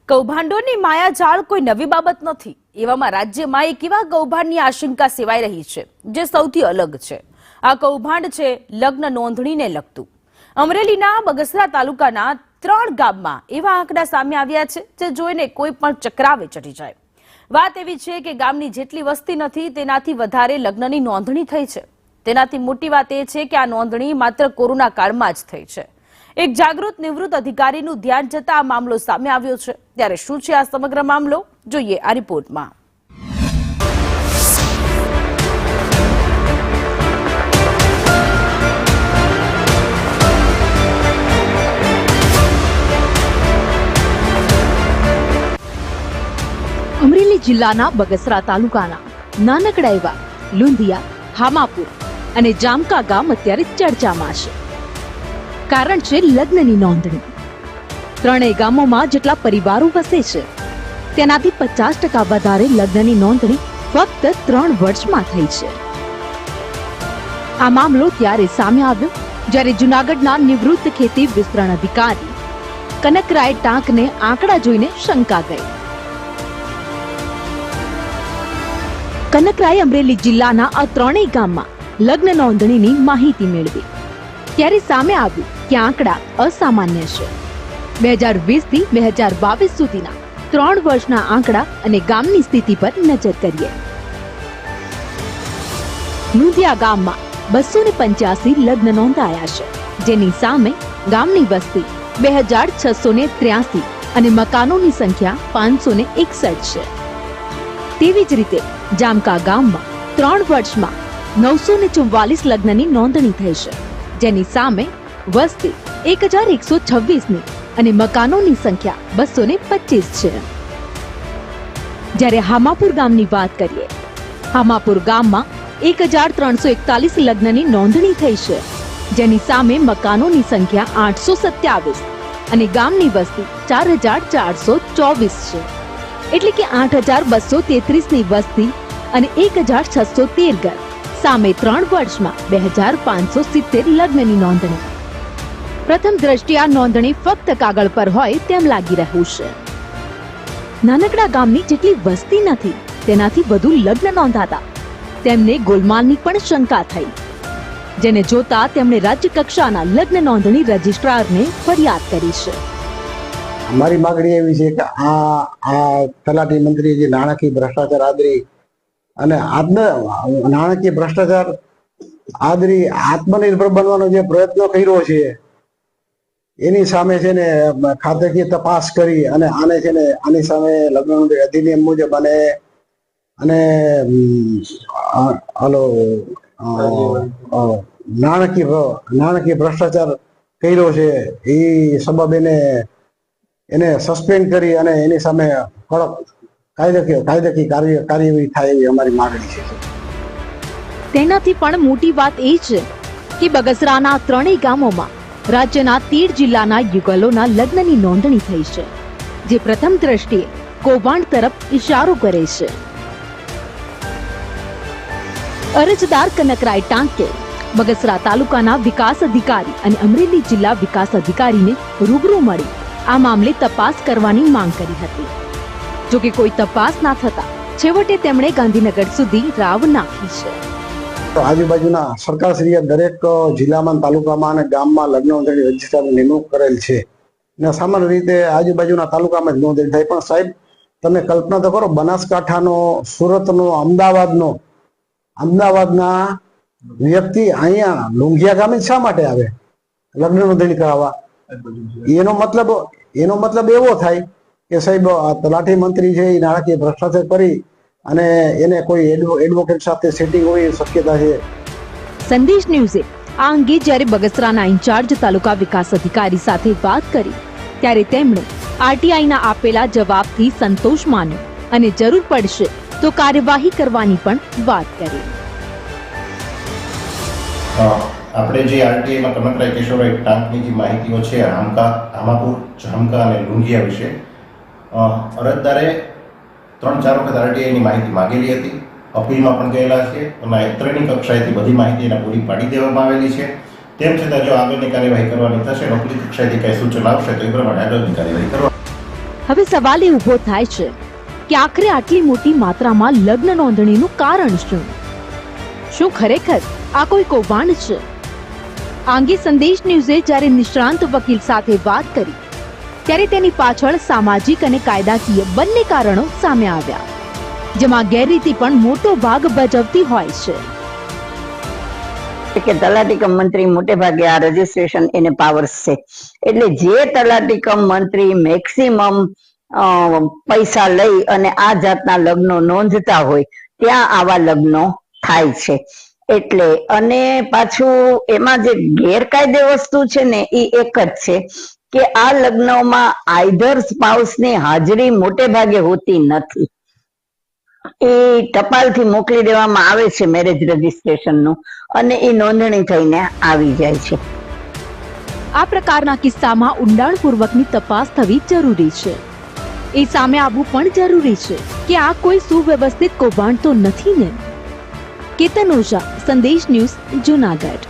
કૌભાંડોની માયાજાળ કોઈ નવી બાબત નથી। એવામાં રાજ્યમાં એક એવા કૌભાંડની આશંકા સેવાઈ રહી છે જે સૌથી અલગ છે। આ કૌભાંડ છે લગ્ન નોંધણીને લગતું। અમરેલીના બગસરા તાલુકાના 3 ગામમાં એવા આંકડા સામે આવ્યા છે જે જોઈને કોઈ પણ ચક્રાવે ચડી જાય। વાત એવી છે કે ગામની જેટલી વસ્તી નથી તેનાથી વધારે લગ્નની નોંધણી થઈ છે। તેનાથી મોટી વાત એ છે કે આ નોંધણી માત્ર કોરોના કાળમાં જ થઈ છે। એક જાગૃત નિવૃત્ત અધિકારીનું ધ્યાન જતા આ મામલો સામે આવ્યો છે। ત્યારે શું છે આ સમગ્ર મામલો, જોઈએ આ રિપોર્ટમાં। અમરેલી જિલ્લાના બગસરા તાલુકાના નાનકડા એવા લુંધિયા, હામાપુર અને જામકા ગામ અત્યારે ચર્ચામાં છે। કારણ છે લગ્નની નોંધણી। ત્રણેય ગામોમાં જેટલા પરિવારો વસે છે તેનાથી 50% વધારે લગ્નની નોંધણી ફક્ત 3 વર્ષમાં થઈ છે। આ મામલો ત્યારે સામે આવ્યો જ્યારે જૂનાગઢના નિવૃત્ત ખેતી વિસ્તરણ અધિકારી કનકરાય ટાંકને આંકડા જોઈને શંકા ગઈ। કનકરાય અમરેલી જિલ્લાના આ ત્રણેય ગામમાં લગ્ન નોંધણીની માહિતી મેળવી ત્યારે સામે આવ્યું કે આંકડા અસામાન્ય છે। 2020 થી 2022 સુધીના 3 વર્ષના આંકડા અને ગામની સ્થિતિ પર નજર કરીએ। લુંધિયા ગામમાં 285 લગ્ન નોંધાયા છે, જેની સામે ગામની વસ્તી 2683 અને મકાનોની સંખ્યા 561 છે। તેવી જ રીતે જામકા ગામમાં 3 વર્ષમાં 944 લગ્નની નોંધણી થઈ છે, જેની સામે વસ્તી 1126 ની અને મકાનોની સંખ્યા 225 છે। જ્યારે હામાપુર ગામની વાત કરીએ, હામાપુર ગામમાં 1341 લગ્નની નોંધણી થઈ છે, જેની સામે મકાનોની સંખ્યા 827 અને ગામની વસ્તી 4424 છે। એટલે કે 8233 ની વસ્તી અને 1613 ઘર સામે 3 વર્ષમાં 2570 લગ્નની નોંધણી। પ્રથમ દ્રષ્ટિએ આ નોંધણી ફક્ત કાગળ પર હોય તેમ લાગી રહ્યું છે। નાનકડા ગામની જેટલી વસ્તી નથી તેનાથી વધુ લગ્ન નોંધાતા તેમને ગોલમાલની પણ શંકા થઈ, જેને જોતા તેમણે રાજ્ય કક્ષાના લગ્ન નોંધણી રજિસ્ટ્રારને ફરિયાદ કરી છે। અમારી માગણી એવી છે કે આ તલાટી મંત્રી જે નાણાકીય ભ્રષ્ટાચાર આદરી અને નાણાકીય ભ્રષ્ટાચાર આદરી આત્મનિર્ભર બનવાનો જે પ્રયત્ન કર્યો છે એની સામે છે ને ખાતાકીય તપાસ કરી અને આને છે ને આની સામે લગ્ન અધિનિયમ મુજબ અને નાણાકીય ભ્રષ્ટાચાર કર્યો છે એ સબબ એને સસ્પેન્ડ કરી અને એની સામે કડક કાયદાકીય કાર્યવાહી થાય એવી અમારી માગણી છે। તેનાથી પણ મોટી વાત એ છે કે બગસરાના 3 ગામોમાં રાજ્યના 13 જિલ્લાના યુગલોના લગ્નની નોંધણી થઈ છે, જે પ્રથમ દ્રષ્ટિએ કૌભાંડ તરફ ઇશારો કરે છે। અરજદાર કનકરાય ટાંકે બગસરા તાલુકાના વિકાસ અધિકારી અને અમરેલી જિલ્લા વિકાસ અધિકારીને રૂબરૂ મળી આ મામલે તપાસ કરવાની માંગ કરી હતી। જો કે કોઈ તપાસ ના થતા છેવટે તેમણે ગાંધીનગર સુધી રાવ નાખી છે। આજુબાજુના સરકારશ્રીએ દરેક જિલ્લામાં, તાલુકામાં અને ગામમાં લગ્ન નોંધણી રજિસ્ટ્રારની નિમણૂક કરેલ છે અને સામાન્ય રીતે આજુબાજુના તાલુકામાં જ નોંધણી થાય। પણ સાહેબ, તમે કલ્પના તો કરો, બનાસકાંઠાનો, સુરતનો, અમદાવાદના વ્યક્તિ અહીંયા લુંઘિયા ગામે શા માટે આવે લગ્ન નોંધણી કરાવવા? એનો મતલબ એવો થાય કે સાહેબ તલાટી મંત્રી છે એ નાણાકીય ભ્રષ્ટાચાર કરી અને એને કોઈ એડવોકેટ સાથે સેટિંગ હોય એ શક્યતા છે। સંદેશ ન્યૂઝે આ અંગે જ્યારે બગસરાના ઇન્ચાર્જ તાલુકા વિકાસ અધિકારી સાથે વાત કરી ત્યારે તેમણે આરટીઆઈના આપેલા જવાબથી સંતોષ માન્યો અને જરૂર પડશે તો કાર્યવાહી કરવાની પણ વાત કરી। આપણે જે આરટીઆઈમાં કનકરાય કેશવરાય ટાંકની જે માહિતીઓ છે હામાપુર, જામકા અને લુંઘિયા વિશે અરજદારે 3-4 વખત આરટીઆઈની માહિતી માંગેલી હતી, અપીલમાં પણ ગયેલા છે અને ત્રણેય કક્ષાએથી બધી માહિતી એને પૂરી પાડી દેવામાં આવેલી છે। તેમ છતાં જો આગળની કાર્યવાહી કરવાની થશે, નોકરી કક્ષાએથી કઈ સૂચન આવશે તો એ પ્રમાણે આગળની કાર્યવાહી કરવા। હવે સવાલ એ ઊભો થાય છે કે આખરે આટલી મોટી માત્રામાં લગ્ન નોંધણીનું કારણ શું? શું ખરેખર આ કોઈ કૌભાંડ છે? આ અંગે સંદેશ ન્યૂઝે જ્યારે નિષ્ણાંત વકીલ સાથે વાત કરી ત્યારે તેની પાછળ સામાજિક અને કાયદાકીય બંને કારણો સામે આવ્યા, જેમાં ગેરરીતિ પણ મોટો ભાગ ભજવતી હોય છે કે તલાટી કમ મંત્રી મોટે ભાગે આ રજીસ્ટ્રેશન એને પાવર્સ છે, એટલે જે તલાટી કમ મંત્રી મેક્સિમમ પૈસા લઈ અને આ જાતના લગ્નો નોંધતા હોય ત્યાં આવા લગ્નો થાય છે. એટલે અને પાછું એમાં જે ગેરકાયદે વસ્તુ છે ને એ એક જ છે કે આ લગ્નોમાં આઈધર સ્પાઉસની હાજરી મોટે ભાગે હોતી નથી. એ ટપાલથી મોકલી દેવામાં આવે છે મેરેજ રજીસ્ટ્રેશનનું અને એ નોંધણી થઈને આવી જાય છે. આ પ્રકારના કિસ્સામાં ઊંડાણપૂર્વકની તપાસ થવી જરૂરી છે. એ સામે આવવું પણ જરૂરી છે કે આ કોઈ સુવ્યવસ્થિત કૌભાંડ તો નથી ને. કેતન ઓઝા, સંદેશ ન્યૂઝ, જૂનાગઢ.